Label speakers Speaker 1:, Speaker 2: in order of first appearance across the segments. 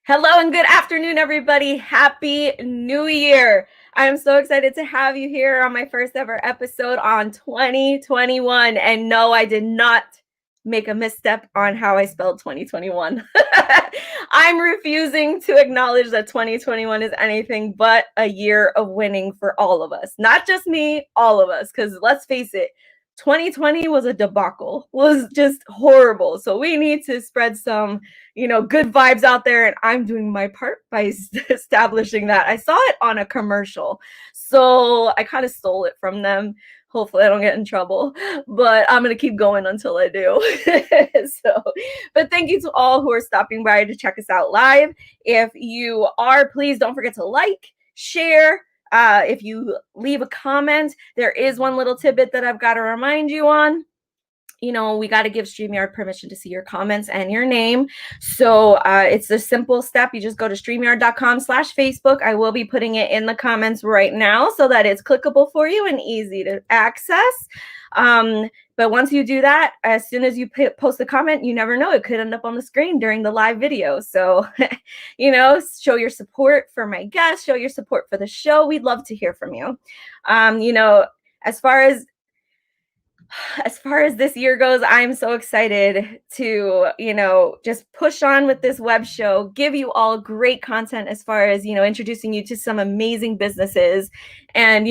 Speaker 1: Hello and good afternoon, everybody. Happy New Year. I am so excited to have you here on my first ever episode on 2021. And no, I did not make a misstep on how I spelled 2021. I'm refusing to acknowledge that 2021 is anything but a year of winning for all of us. Not just me, all of us. Because let's face it, 2020 was a debacle, was just horrible. So we need to spread some, good vibes out there. And I'm doing my part by establishing that. I saw it on a commercial, so I kind of stole it from them. Hopefully I don't get in trouble, but I'm going to keep going until I do. But thank you to all who are stopping by to check us out live. If you are, please don't forget to like, share, if you leave a comment. There is one little tidbit that I've got to remind you on. We got to give StreamYard permission to see your comments and your name. So it's a simple step. You just go to StreamYard.com/Facebook. I will be putting it in the comments right now so that it's clickable for you and easy to access. But once you do that, as soon as you post a comment, you never know, it could end up on the screen during the live video. So, show your support for my guests, show your support for the show. We'd love to hear from you. As far as this year goes, I'm so excited to, just push on with this web show, give you all great content as far as, introducing you to some amazing businesses and,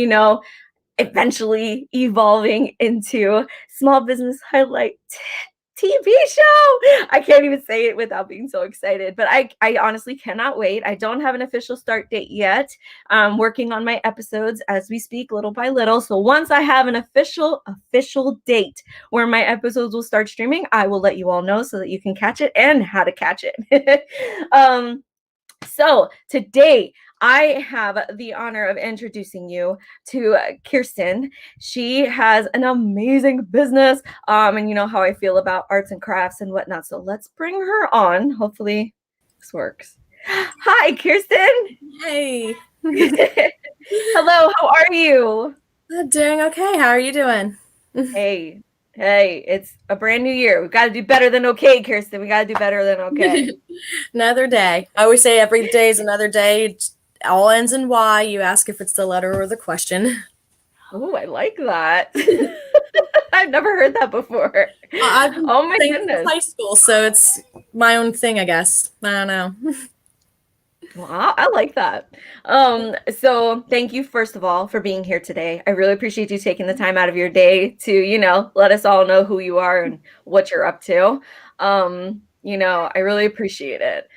Speaker 1: eventually evolving into small business highlight TV show. I can't even say it without being so excited, but I honestly cannot wait. I don't have an official start date yet. I'm working on my episodes as we speak, little by little. So once I have an official date where my episodes will start streaming, I will let you all know so that you can catch it and how to catch it. So today I have the honor of introducing you to Kirsten. She has an amazing business, and you know how I feel about arts and crafts and whatnot. So let's bring her on. Hopefully this works. Hi, Kirsten.
Speaker 2: Hey.
Speaker 1: Hello, how are you?
Speaker 2: Doing okay. How are you doing?
Speaker 1: Hey, it's a brand new year. We've got to do better than okay, Kirsten. We got to do better than okay.
Speaker 2: Another day. I always say every day is another day. It all ends in Y. You ask if it's the letter or the question.
Speaker 1: Oh, I like that. I've never heard that before.
Speaker 2: I've been
Speaker 1: Oh my goodness.
Speaker 2: high school, so it's my own thing, I guess. I don't know.
Speaker 1: Wow, I like that. So thank you, first of all, for being here today. I really appreciate you taking the time out of your day to, let us all know who you are and what you're up to. I really appreciate it.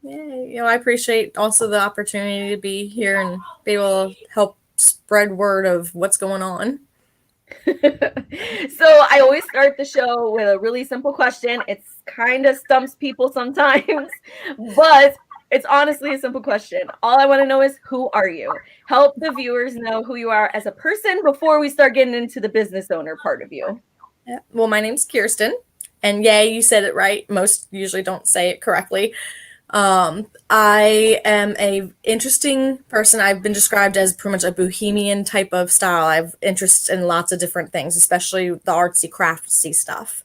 Speaker 2: Yeah, I appreciate also the opportunity to be here and be able to help spread word of what's going on.
Speaker 1: So I always start the show with a really simple question. It's kind of stumps people sometimes, but it's honestly a simple question. All I want to know is, who are you? Help the viewers know who you are as a person before we start getting into the business owner part of you.
Speaker 2: Yeah. Well, my name's Kirsten, and yay, you said it right. Most usually don't say it correctly. I am a interesting person. I've been described as pretty much a bohemian type of style. I have interest in lots of different things, especially the artsy, craftsy stuff.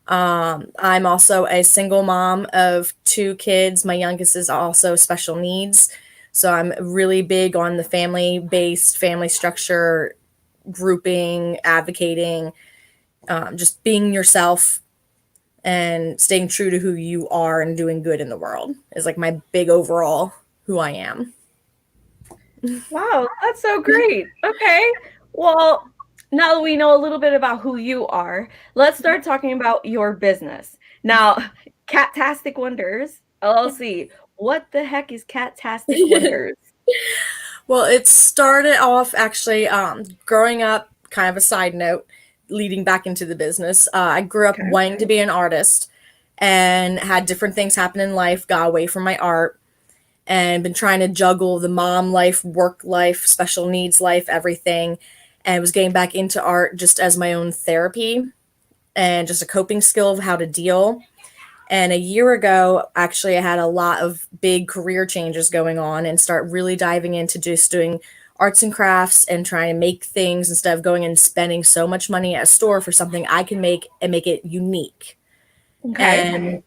Speaker 2: I'm also a single mom of 2 kids. My youngest is also special needs. So I'm really big on the family-based, family structure, grouping, advocating, just being yourself and staying true to who you are and doing good in the world is like my big overall who I am.
Speaker 1: Wow, that's so great. Okay. Well, now that we know a little bit about who you are, let's start talking about your business. Now, Cat-Tastic Wonders, LLC. What the heck is Cat-Tastic Wonders?
Speaker 2: Well, it started off actually growing up, kind of a side note, leading back into the business. I grew up wanting to be an artist and had different things happen in life, got away from my art, and been trying to juggle the mom life, work life, special needs life, everything, and was getting back into art just as my own therapy and just a coping skill of how to deal. And a year ago, actually, I had a lot of big career changes going on and start really diving into just doing arts and crafts and trying to make things instead of going and spending so much money at a store for something I can make and make it unique.
Speaker 1: Okay.
Speaker 2: And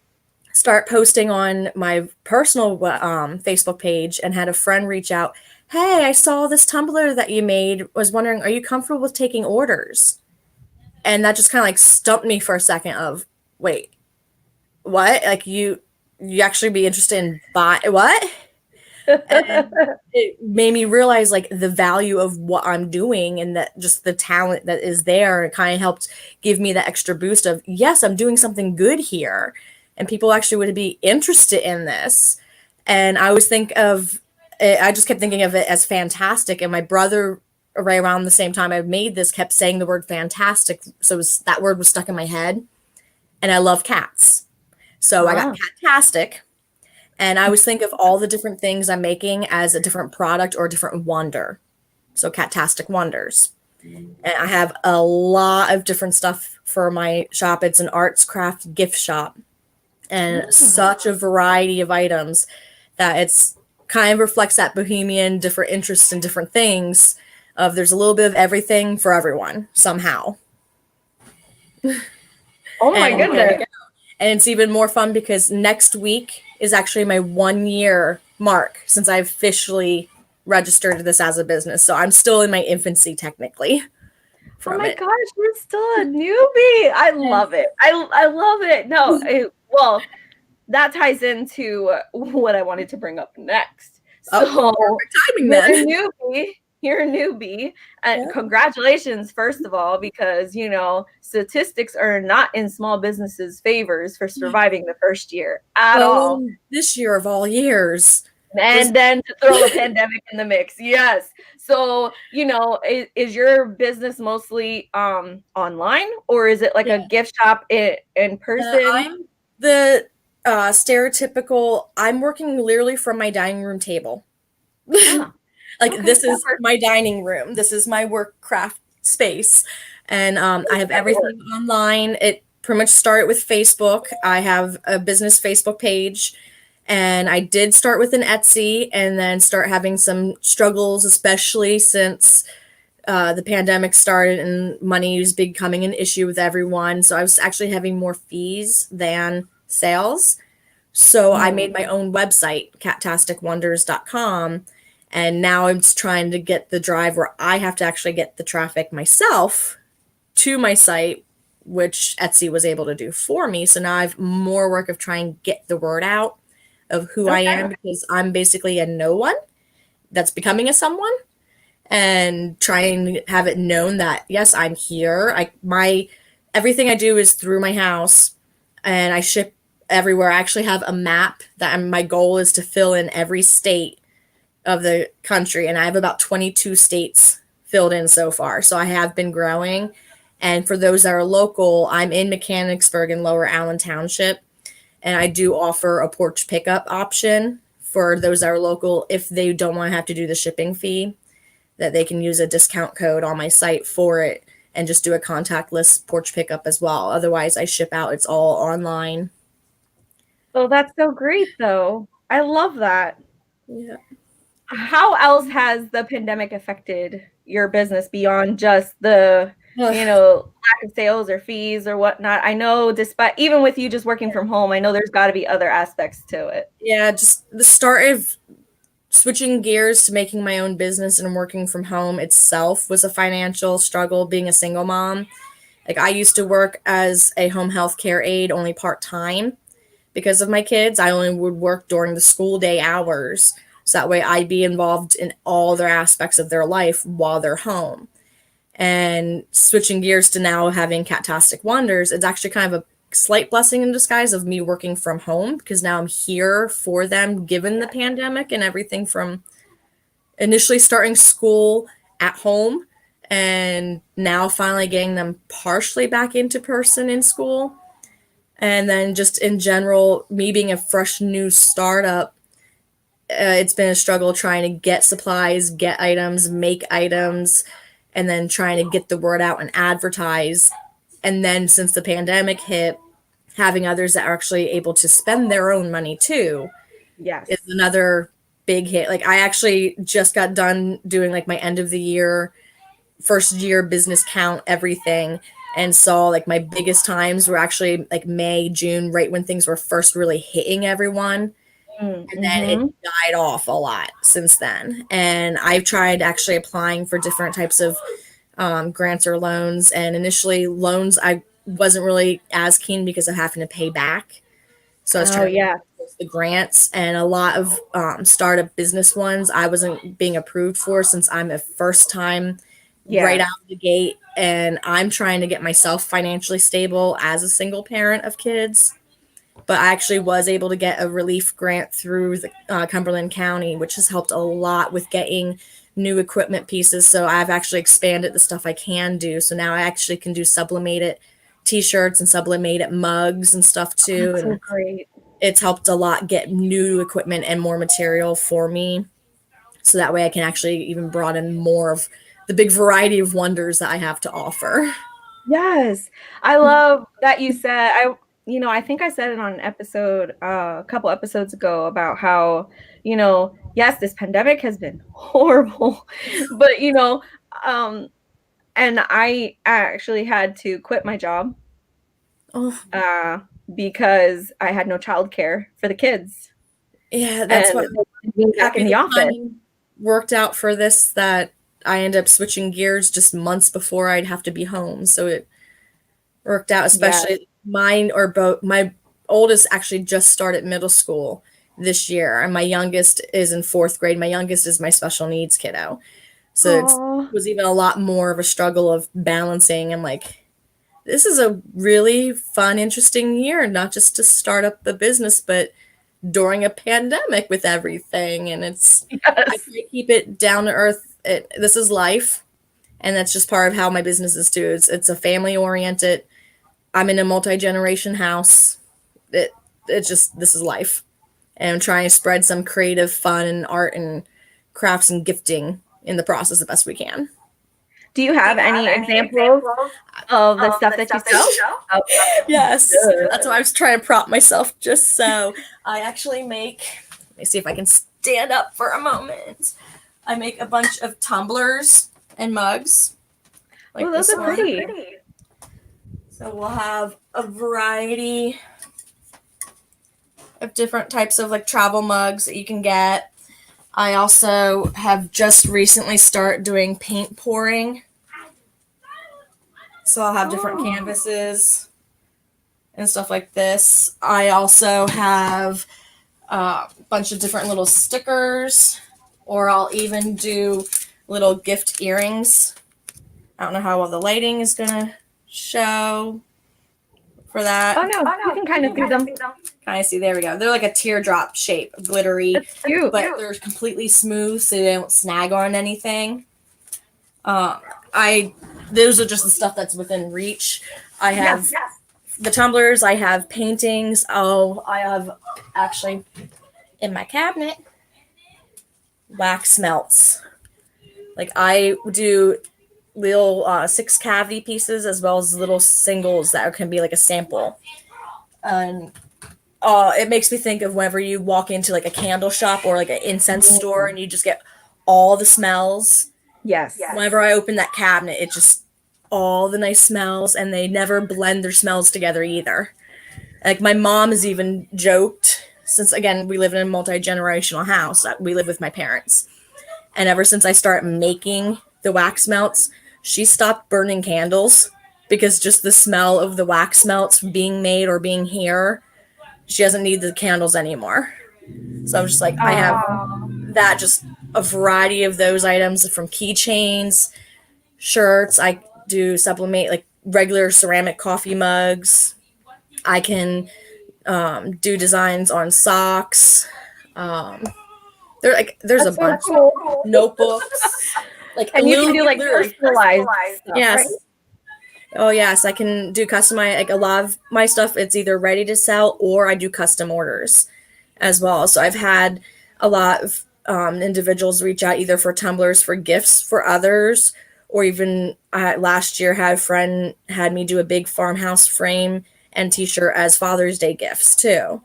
Speaker 2: start posting on my personal Facebook page, and had a friend reach out. Hey, I saw this tumbler that you made. Was wondering, are you comfortable with taking orders? And that just kind of like stumped me for a second. Of wait, what? Like you actually be interested in buy what? And it made me realize like the value of what I'm doing, and that just the talent that is there. It kind of helped give me the extra boost of, yes, I'm doing something good here, and people actually would be interested in this. And I just kept thinking of it as fantastic. And my brother, right around the same time I made this, kept saying the word fantastic, so that word was stuck in my head. And I love cats, so I got Cat-Tastic. And I always think of all the different things I'm making as a different product or a different wonder. So Cat-Tastic Wonders. And I have a lot of different stuff for my shop. It's an arts craft gift shop. And such a variety of items that it's kind of reflects that bohemian, different interests in different things. Of there's a little bit of everything for everyone somehow.
Speaker 1: Oh my goodness.
Speaker 2: And it's even more fun because next week is actually my 1 year mark since I officially registered this as a business. So I'm still in my infancy technically.
Speaker 1: Oh my gosh, you're still a newbie. I love it. I love it. No, well, that ties into what I wanted to bring up next. So
Speaker 2: perfect timing then.
Speaker 1: You're a newbie, and congratulations, first of all, because statistics are not in small businesses' favors for surviving the first year at all.
Speaker 2: This year of all years,
Speaker 1: and then to throw a pandemic in the mix, yes. So is your business mostly online, or is it like a gift shop in person?
Speaker 2: I'm the stereotypical. I'm working literally from my dining room table. This is my dining room. This is my work craft space. And I have everything online. It pretty much started with Facebook. I have a business Facebook page. And I did start with an Etsy, and then start having some struggles, especially since the pandemic started and money was becoming an issue with everyone. So I was actually having more fees than sales. So I made my own website, CatTasticWonders.com. And now I'm just trying to get the drive where I have to actually get the traffic myself to my site, which Etsy was able to do for me. So now I have more work of trying to get the word out of who I am, because I'm basically a no one that's becoming a someone, and trying to have it known that, yes, I'm here. Everything I do is through my house, and I ship everywhere. I actually have a map that my goal is to fill in every state of the country, and I have about 22 states filled in so far. So I have been growing. And for those that are local, I'm in Mechanicsburg in Lower Allen Township, and I do offer a porch pickup option for those that are local. If they don't want to have to do the shipping fee, that they can use a discount code on my site for it and just do a contactless porch pickup as well. Otherwise, I ship out. It's all online.
Speaker 1: Oh, that's so great, though. I love that.
Speaker 2: Yeah.
Speaker 1: How else has the pandemic affected your business beyond just the, lack of sales or fees or whatnot? I know, despite even with you just working from home, I know there's got to be other aspects to it.
Speaker 2: Yeah, just the start of switching gears to making my own business and working from home itself was a financial struggle, being a single mom. Like, I used to work as a home health care aide only part-time because of my kids. I only would work during the school day hours. So that way I'd be involved in all their aspects of their life while they're home. And switching gears to now having Cat-Tastic Wonders, it's actually kind of a slight blessing in disguise of me working from home, because now I'm here for them given the pandemic and everything, from initially starting school at home and now finally getting them partially back into person in school. And then just in general, me being a fresh new startup, it's been a struggle trying to get supplies, get items, make items, and then trying to get the word out and advertise. And then since the pandemic hit, having others that are actually able to spend their own money too, is another big hit. Like, I actually just got done doing like my end of the year, first year business count, everything. and saw like my biggest times were actually like May, June, right when things were first really hitting everyone. And then it
Speaker 1: Mm-hmm.
Speaker 2: died off a lot since then. And I've tried actually applying for different types of grants or loans. And initially, loans I wasn't really as keen because of having to pay back. So I was
Speaker 1: Oh
Speaker 2: trying to
Speaker 1: yeah.
Speaker 2: the grants, and a lot of startup business ones I wasn't being approved for since I'm a first time right
Speaker 1: Yeah.
Speaker 2: out of the gate, and I'm trying to get myself financially stable as a single parent of kids. But I actually was able to get a relief grant through the Cumberland County, which has helped a lot with getting new equipment pieces. So I've actually expanded the stuff I can do. So now I actually can do sublimated t-shirts and sublimated mugs and stuff too.
Speaker 1: That's so
Speaker 2: And
Speaker 1: great.
Speaker 2: it's helped a lot get new equipment and more material for me. So that way I can actually even broaden more of the big variety of wonders that I have to offer.
Speaker 1: Yes. I love that you said I think I said it on an episode a couple episodes ago about how, yes, this pandemic has been horrible, but um and I actually had to quit my job
Speaker 2: Oh,
Speaker 1: uh because I had no childcare for the kids
Speaker 2: yeah, that's
Speaker 1: and
Speaker 2: what
Speaker 1: being back
Speaker 2: happy
Speaker 1: in the
Speaker 2: the
Speaker 1: office.
Speaker 2: timing worked out for this, that I ended up switching gears just months before I'd have to be home. So it worked out,
Speaker 1: Yes.
Speaker 2: especially mine or both. My oldest actually just started middle school this year, and my youngest is in fourth grade. My youngest is my special needs kiddo. So it
Speaker 1: Oh,
Speaker 2: was even a lot more of a struggle of balancing. And like, this is a really fun, interesting year, not just to start up the business, but during a pandemic with everything. And I
Speaker 1: yes.
Speaker 2: try to keep it down to earth. This is life. And that's just part of how my business is too. It's a family oriented. I'm in a multi-generation house. It, it's just, this is life. And I'm trying to spread some creative fun and art and crafts and gifting in the process the best we can.
Speaker 1: Do you have any examples of the stuff that you sell? Oh,
Speaker 2: Yes,
Speaker 1: good.
Speaker 2: that's why I was trying to prop myself just so. I actually make, let me see if I can stand up for a moment. I make a bunch of tumblers and mugs
Speaker 1: Oh,
Speaker 2: like
Speaker 1: those
Speaker 2: this
Speaker 1: are
Speaker 2: one.
Speaker 1: pretty.
Speaker 2: So we'll have a variety of different types of like travel mugs that you can get. I also have just recently started doing paint pouring. So I'll have different
Speaker 1: Oh,
Speaker 2: canvases and stuff like this. I also have a bunch of different little stickers, or I'll even do little gift earrings. I don't know how well the lighting is gonna show for that.
Speaker 1: oh no, you can kind of see them.
Speaker 2: Kind of see, there we go. They're like a teardrop shape, glittery,
Speaker 1: That's cute.
Speaker 2: but they're completely smooth, so they don't snag on anything. I Those are just the stuff that's within reach. I have the tumblers. I have paintings. Oh, I have actually in my cabinet wax melts. Like I do little 6 cavity pieces as well as little singles that can be like a sample. And it makes me think of whenever you walk into like a candle shop or like an incense store and you just get all the smells.
Speaker 1: Yes.
Speaker 2: Whenever I open that cabinet, it just all the nice smells, and they never blend their smells together either. Like my mom has even joked, since again we live in a multi-generational house, we live with my parents, and ever since I started making the wax melts, she stopped burning candles because just the smell of the wax melts being made or being here, she doesn't need the candles anymore. So I'm just like, I have
Speaker 1: Oh,
Speaker 2: that, just a variety of those items, from keychains, shirts. I do sublimate like regular ceramic coffee mugs. I can do designs on socks. Um, there's a
Speaker 1: that's so
Speaker 2: bunch
Speaker 1: cool.
Speaker 2: notebooks, like
Speaker 1: And you can do like
Speaker 2: literally.
Speaker 1: personalized stuff,
Speaker 2: Yes.
Speaker 1: right?
Speaker 2: Oh yes, I can do customize, like a lot of my stuff. It's either ready to sell or I do custom orders as well. So I've had a lot of individuals reach out either for tumblers for gifts for others, or even last year had a friend had me do a big farmhouse frame and T-shirt as Father's Day gifts too.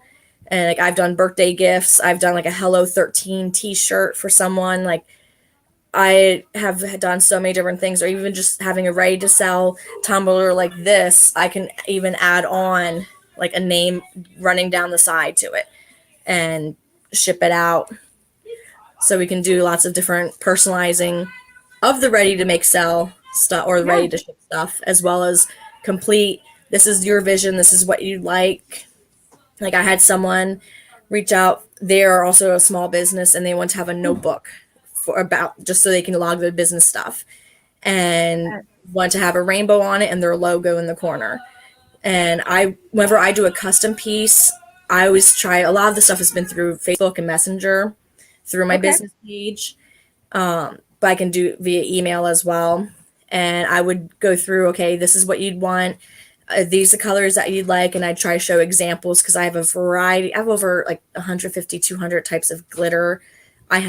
Speaker 2: And like I've done birthday gifts. I've done like a Hello 13 T-shirt for someone. Like I have done so many different things, or even just having a ready to sell tumbler like this, I can even add on like a name running down the side to it and ship it out. So we can do lots of different personalizing of the ready to make sell stuff or
Speaker 1: Yeah.
Speaker 2: ready to ship stuff, as well as complete. This is your vision. This is what you like. Like I had someone reach out. They are also a small business, and they want to have a notebook for about just so they can log their business stuff, and want to have a rainbow on it and their logo in the corner. And whenever I do a custom piece, I always try. A lot of the stuff has been through Facebook and Messenger, through my
Speaker 1: Okay.
Speaker 2: business page, but I can do via email as well. And I would go through, okay, this is what you'd want. These are the colors that you'd like. And I try to show examples because I have a variety. I have over like 150, 200 types of glitter. I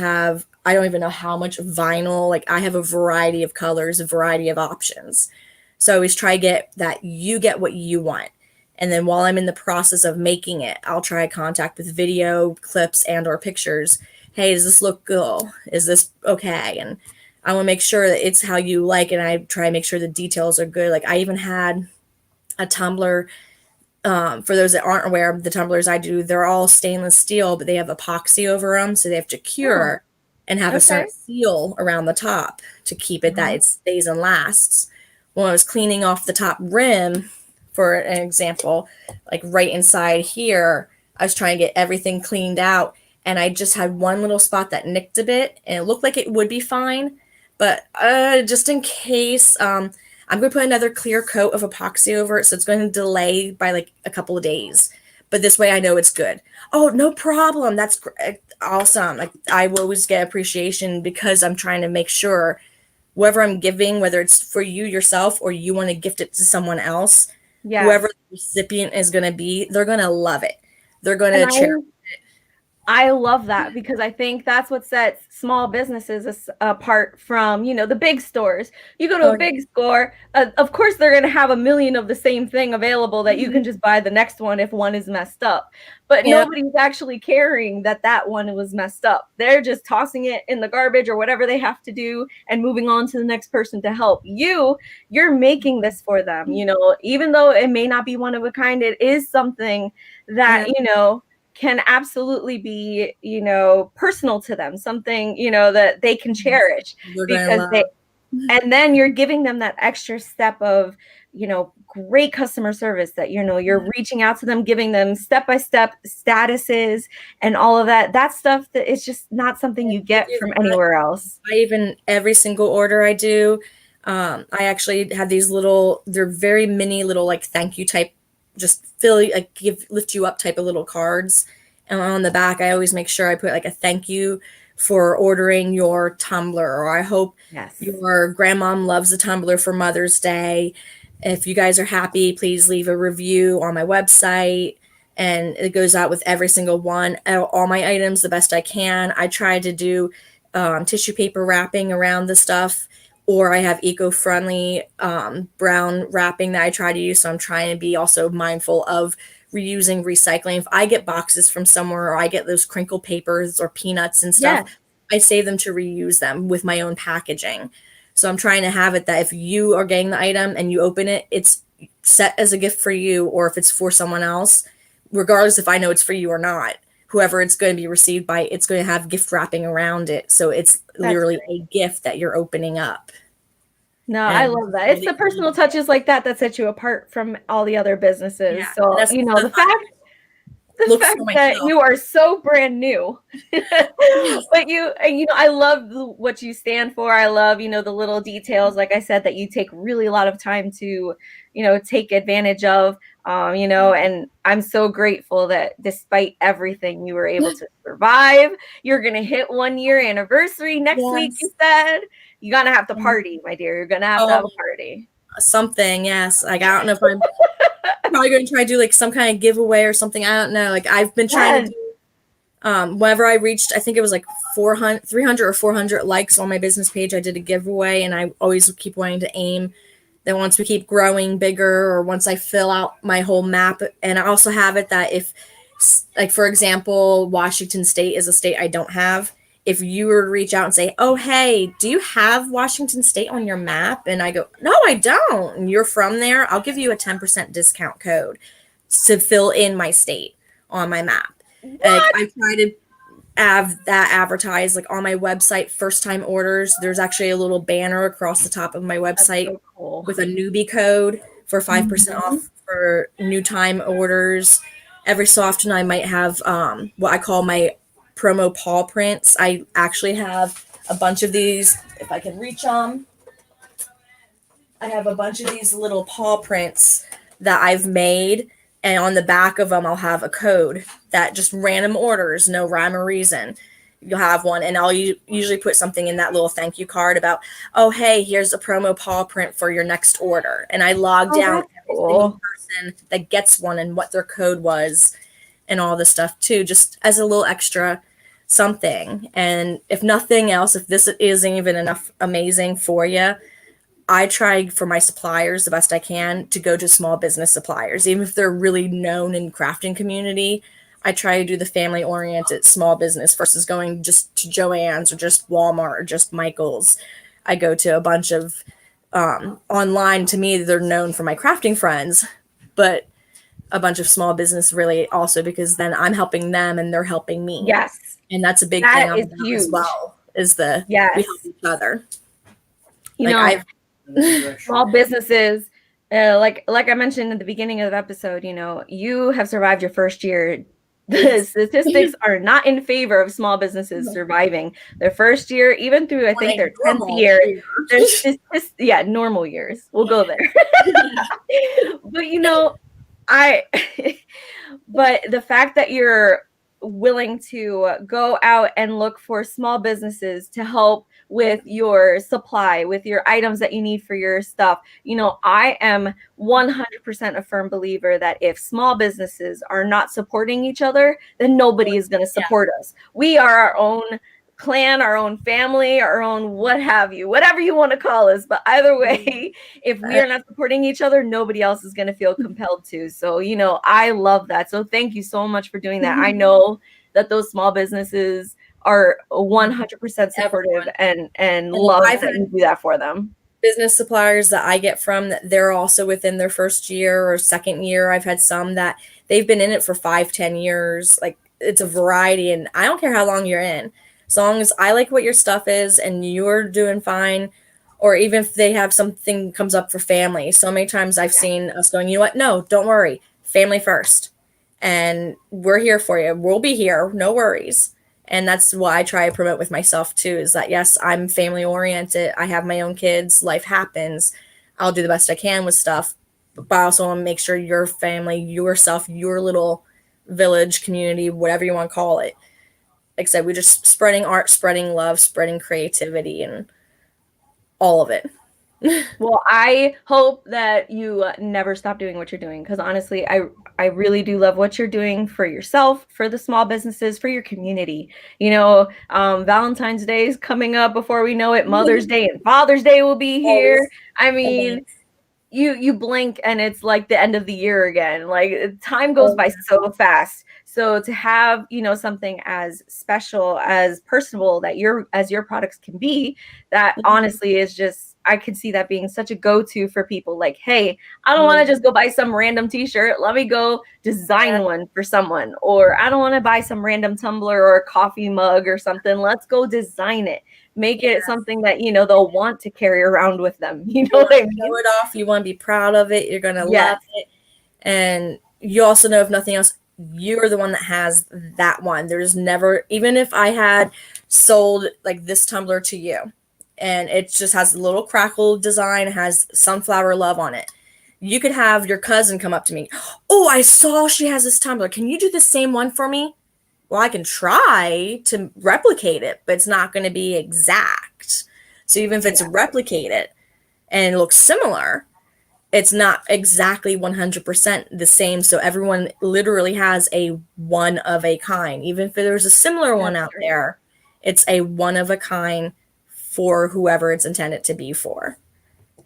Speaker 2: don't even know how much vinyl. Like I have a variety of colors, a variety of options. So I always try to get that you get what you want. And then while I'm in the process of making it, I'll try contact with video clips and or pictures. Hey, does this look good? Is this okay? And I want to make sure that it's how you like it. And I try to make sure the details are good. Like I even had a tumbler. For those that aren't aware of the tumblers I do, they're all stainless steel, but they have epoxy over them. So they have to cure and have a
Speaker 1: Okay.
Speaker 2: certain seal around the top to keep it that it stays and lasts. When I was cleaning off the top rim, for an example, like right inside here, I was trying to get everything cleaned out, and I just had one little spot that nicked a bit, and it looked like it would be fine, but just in case, I'm going to put another clear coat of epoxy over it, so it's going to delay by like a couple of days. But this way I know it's good. Oh, no problem. That's awesome. Like I will always get appreciation because I'm trying to make sure whoever I'm giving, whether it's for you yourself or you want to gift it to someone else,
Speaker 1: Yes.
Speaker 2: whoever the recipient is going to be, they're going to love it. They're going to cherish.
Speaker 1: I love that because I think that's what sets small businesses apart from, the big stores. You go to a big store, of course, they're going to have a million of the same thing available that you can just buy the next one if one is messed up. But nobody's actually caring that one was messed up. They're just tossing it in the garbage or whatever they have to do and moving on to the next person to help. You're making this for them, even though it may not be one of a kind, it is something that, can absolutely be, personal to them, something, that they can cherish because and then you're giving them that extra step of, great customer service that, you're reaching out to them, giving them step-by-step statuses and all of that. That stuff that is just not something you get from anywhere else.
Speaker 2: Every single order I do, I actually have these they're very mini little like thank you type, just lift you up type of little cards. And on the back, I always make sure I put like a thank you for ordering your tumbler, or I hope your grandmom loves the tumbler for Mother's Day. If you guys are happy, please leave a review on my website. And it goes out with every single one, all my items the best I can. I try to do tissue paper wrapping around the stuff, or I have eco-friendly brown wrapping that I try to use. So I'm trying to be also mindful of reusing, recycling. If I get boxes from somewhere, or I get those crinkle papers or peanuts and stuff, I save them to reuse them with my own packaging. So I'm trying to have it that if you are getting the item and you open it, it's set as a gift for you, or if it's for someone else, regardless if I know it's for you or not, whoever it's going to be received by, it's going to have gift wrapping around it. So it's literally a gift that you're opening up.
Speaker 1: No, I love that. It's the personal touches like that set you apart from all the other businesses. Yeah, so, the fact that you are so brand new, but I love what you stand for. I love, the little details, like I said, that you take really a lot of time to, take advantage of, and I'm so grateful that despite everything, you were able to survive. You're going to hit 1 year anniversary next week, you said. You're going to have to party, my dear. You're going to have a party.
Speaker 2: Something, yes. Like, I don't know if I'm probably going to try to do like some kind of giveaway or something. I don't know. Like, I've been trying to do, whenever I reached, I think it was like 300 or 400 likes on my business page, I did a giveaway, and I always keep wanting to aim that once we keep growing bigger, or once I fill out my whole map. And I also have it that if, like, for example, Washington State is a state I don't have. if you were to reach out and say, oh, hey, do you have Washington State on your map? And I go, no, I don't. And you're from there, I'll give you a 10% discount code to fill in my state on my map. Like,
Speaker 1: What?
Speaker 2: I try to have that advertised like on my website. First time orders, there's actually a little banner across the top of my
Speaker 1: That's
Speaker 2: website
Speaker 1: so cool.
Speaker 2: with a newbie code for 5% off for new time orders. Every so often I might have what I call my promo Paw Prints. I actually have a bunch of these, if I can reach them. I have a bunch of these little paw prints that I've made, and on the back of them I'll have a code that just random orders, no rhyme or reason. You'll have one, and I'll usually put something in that little thank you card about, oh, hey, here's a promo paw print for your next order. And I log down every single person that gets one and what their code was and all this stuff too, just as a little extra something. And if nothing else, if this isn't even enough amazing for you, I try for my suppliers the best I can to go to small business suppliers, even if they're really known in crafting community. I try to do the family oriented small business versus going just to Joann's or just Walmart or just Michael's. I go to a bunch of online. To me, they're known for my crafting friends, but a bunch of small business really also, because then I'm helping them and they're helping me.
Speaker 1: Yes.
Speaker 2: And that's a big
Speaker 1: That
Speaker 2: thing
Speaker 1: is huge
Speaker 2: as well, is we help each other.
Speaker 1: You
Speaker 2: like
Speaker 1: know, small businesses, like I mentioned at the beginning of the episode, you know, you have survived your first year. The statistics are not in favor of small businesses surviving their first year, even through, I think, their 10th year. There's normal years. We'll go there. But, you know, but the fact that you're willing to go out and look for small businesses to help with your supply, with your items that you need for your stuff. You know, I am 100% a firm believer that if small businesses are not supporting each other, then nobody is going to support us. We are our own clan, our own family, our own what have you, whatever you want to call us. But either way, if we are not supporting each other, nobody else is going to feel compelled to. So, you know, I love that. So thank you so much for doing that. I know that those small businesses are 100% supportive and love that you do that for them.
Speaker 2: Business suppliers that I get from, that they're also within their first year or second year. I've had some that they've been in it for 5-10 years. Like, it's a variety, and I don't care how long you're in, as long as I like what your stuff is and you're doing fine. Or even if they have something comes up for family. So many times I've seen us going, you know what, no, don't worry, family first, and we're here for you, we'll be here, no worries. And that's what I try to promote with myself too, is that yes, I'm family oriented, I have my own kids, life happens, I'll do the best I can with stuff, but I also want to make sure your family, yourself, your little village, community, whatever you want to call it, like I said, we're just spreading art, spreading love, spreading creativity, and all of it.
Speaker 1: Well, I hope that you never stop doing what you're doing, because honestly, I really do love what you're doing for yourself, for the small businesses, for your community. You know, Valentine's Day is coming up before we know it. Mother's Day and Father's Day will be here. I mean, you blink and it's like the end of the year again. Like, time goes by so fast. So to have, you know, something as special, as personable that your products can be, that honestly is just, I could see that being such a go-to for people. Like, hey, I don't want to just go buy some random t-shirt. Let me go design one for someone. Or I don't want to buy some random tumbler or a coffee mug or something. Let's go design it. Make it something that, you know, they'll want to carry around with them. You know what I mean?
Speaker 2: Show it off. You want to be proud of it. You're going to love it. And you also know, if nothing else, you're the one that has that one. There's never, even if I had sold like this tumbler to you and it just has a little crackle design, has sunflower love on it, you could have your cousin come up to me. Oh, I saw she has this tumbler. Can you do the same one for me? Well, I can try to replicate it, but it's not going to be exact. So even if it's replicated and it looks similar, it's not exactly 100% the same. So everyone literally has a one of a kind. Even if there's a similar one out there, it's a one of a kind for whoever it's intended to be for.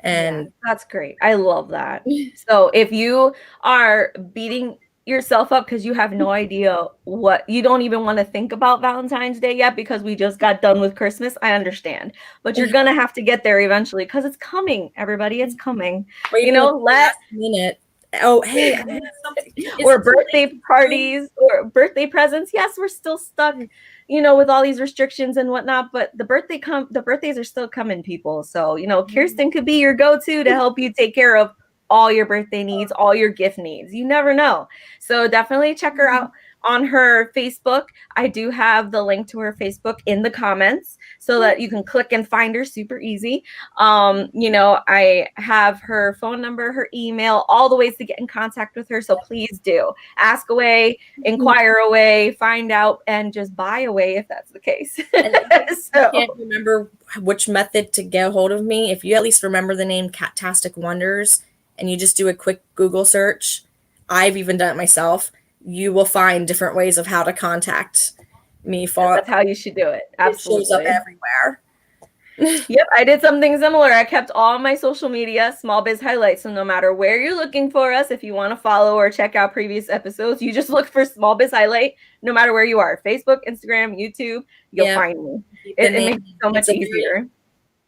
Speaker 2: And
Speaker 1: that's great. I love that. So if you are beating yourself up because you have no idea what you don't even want to think about Valentine's Day yet because we just got done with Christmas. I understand, but you're gonna have to get there eventually because it's coming, everybody. It's coming.
Speaker 2: Or
Speaker 1: You know,
Speaker 2: last minute. Oh, hey, I need something.
Speaker 1: Or birthday parties or birthday presents. Yes, we're still stuck, you know, with all these restrictions and whatnot, but the birthdays are still coming, people. So, you know, Kirsten could be your go-to to help you take care of all your birthday needs, all your gift needs. You never know. So definitely check her out on her Facebook. I do have the link to her Facebook in the comments so that you can click and find her super easy. You know, I have her phone number, her email, all the ways to get in contact with her. So please do ask away, inquire away, find out, and just buy away if that's the case.
Speaker 2: I can't remember which method to get a hold of me. If you at least remember the name Cat-Tastic Wonders and you just do a quick Google search, I've even done it myself, you will find different ways of how to contact me.
Speaker 1: That's how you should do it. Absolutely.
Speaker 2: It shows up everywhere.
Speaker 1: Yep, I did something similar. I kept all my social media Small Biz highlights. So no matter where you're looking for us, if you want to follow or check out previous episodes, you just look for Small Biz highlight. No matter where you are, Facebook, Instagram, YouTube, you'll find me. It makes it so much easier.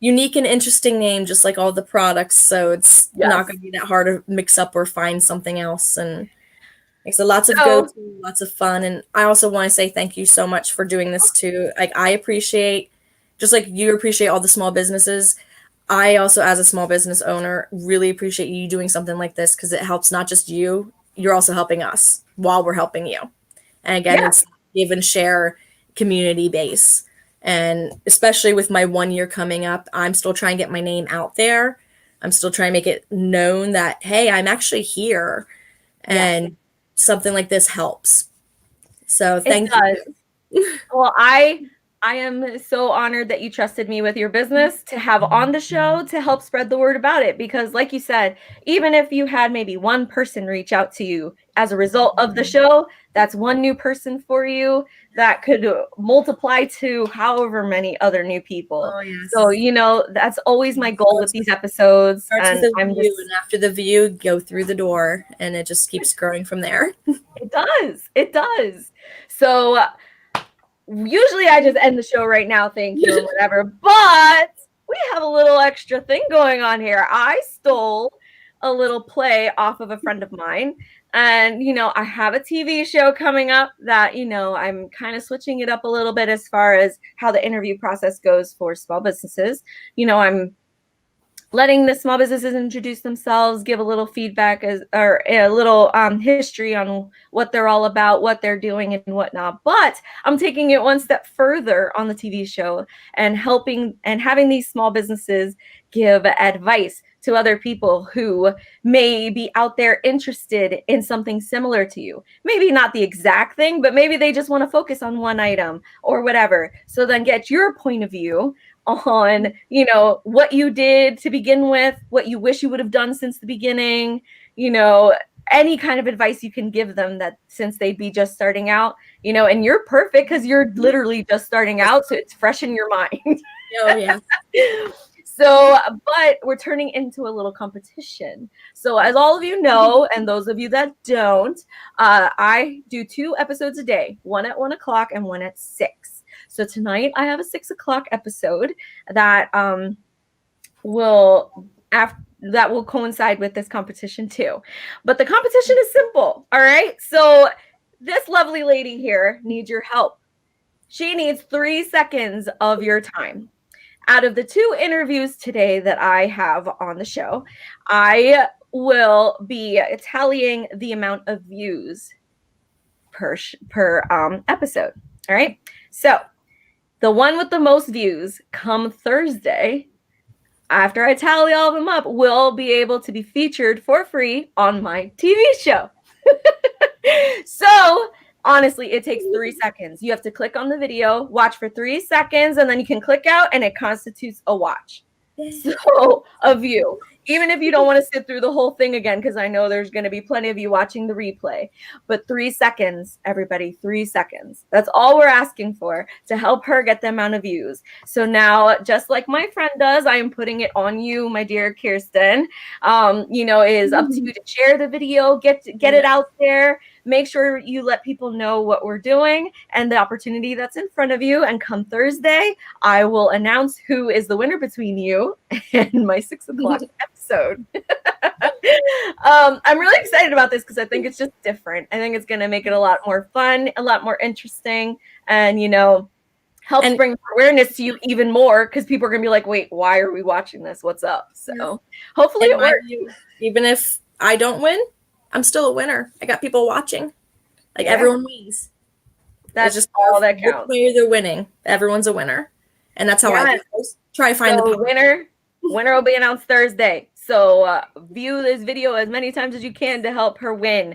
Speaker 2: Unique and interesting name, just like all the products. So it's not going to be that hard to mix up or find something else. And makes a lots of go-to, lots of fun. And I also want to say thank you so much for doing this too. Like, I appreciate, just like you appreciate all the small businesses, I also, as a small business owner, really appreciate you doing something like this because it helps not just you, you're also helping us while we're helping you. And again, it's give and share community base. And especially with my 1 year coming up, I'm still trying to get my name out there. I'm still trying to make it known that, hey, I'm actually here. And something like this helps. So thank you.
Speaker 1: Well, I am so honored that you trusted me with your business to have on the show to help spread the word about it. Because like you said, even if you had maybe one person reach out to you as a result of the show, that's one new person for you that could multiply to however many other new people. Oh, yes. So, you know, that's always my goal with these episodes. And
Speaker 2: I'm just, and after the view, go through the door, and it just keeps growing from there.
Speaker 1: It does. It does. So usually I just end the show right now, thank you, and whatever. But we have a little extra thing going on here. I stole a little play off of a friend of mine. And, you know, I have a TV show coming up that, you know, I'm kind of switching it up a little bit as far as how the interview process goes for small businesses. You know, I'm letting the small businesses introduce themselves, give a little feedback or a little history on what they're all about, what they're doing and whatnot. But I'm taking it one step further on the TV show and helping and having these small businesses give advice to other people who may be out there interested in something similar to you. Maybe not the exact thing, but maybe they just want to focus on one item or whatever. So then get your point of view on, you know, what you did to begin with, what you wish you would have done since the beginning, you know, any kind of advice you can give them that since they'd be just starting out, you know, and you're perfect because you're literally just starting out. So it's fresh in your mind.
Speaker 2: Oh, yeah.
Speaker 1: So, but we're turning into a little competition. So as all of you know, and those of you that don't, I do 2 episodes a day, one at 1 o'clock and one at 6. So tonight I have a 6 o'clock episode that will coincide with this competition too. But the competition is simple. All right. So this lovely lady here needs your help. She needs 3 seconds of your time. Out of the 2 interviews today that I have on the show, I will be tallying the amount of views per episode. All right. So the one with the most views come Thursday, after I tally all of them up, will be able to be featured for free on my TV show. So honestly, it takes 3 seconds. You have to click on the video, watch for 3 seconds, and then you can click out and it constitutes a watch. So a view. Even if you don't want to sit through the whole thing again, because I know there's going to be plenty of you watching the replay. But 3 seconds, everybody, 3 seconds. That's all we're asking for to help her get the amount of views. So now, just like my friend does, I am putting it on you, my dear Kirsten. You know, it is up to you to share the video, get it out there. make sure you let people know what we're doing and the opportunity that's in front of you. And come Thursday, I will announce who is the winner between you and my 6 o'clock episode. I'm really excited about this because I think it's just different. I think it's going to make it a lot more fun, a lot more interesting, and, you know, helps bring awareness to you even more because people are going to be like, wait, why are we watching this? What's up? So hopefully it works.
Speaker 2: Even if I don't win, I'm still a winner. I got people watching. Like everyone wins.
Speaker 1: That's just all that counts.
Speaker 2: Way they're winning. Everyone's a winner. And that's how I try to find the
Speaker 1: winner. Winner will be announced Thursday. So view this video as many times as you can to help her win.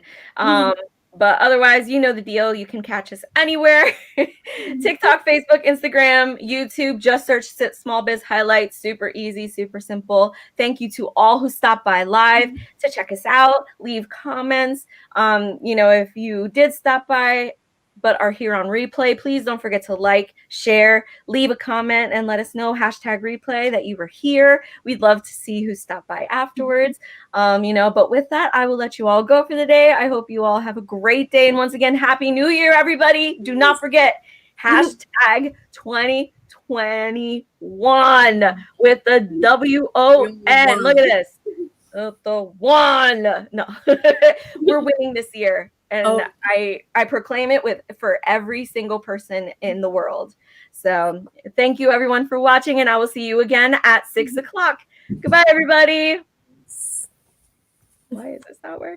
Speaker 1: But otherwise, you know the deal. You can catch us anywhere. TikTok, Facebook, Instagram, YouTube. Just search Small Biz Highlights. Super easy, super simple. Thank you to all who stopped by live to check us out. Leave comments. You know, if you did stop by but are here on replay, please don't forget to like, share, leave a comment, and let us know, #replay, that you were here. We'd love to see who stopped by afterwards. You know, but with that, I will let you all go for the day. I hope you all have a great day. And once again, Happy New Year, everybody. Do not forget, #2021 with the WON. Look at this. The one. No, we're winning this year. And I proclaim it for every single person in the world. So thank you everyone for watching, and I will see you again at 6 o'clock. Goodbye, everybody. Why is this not working?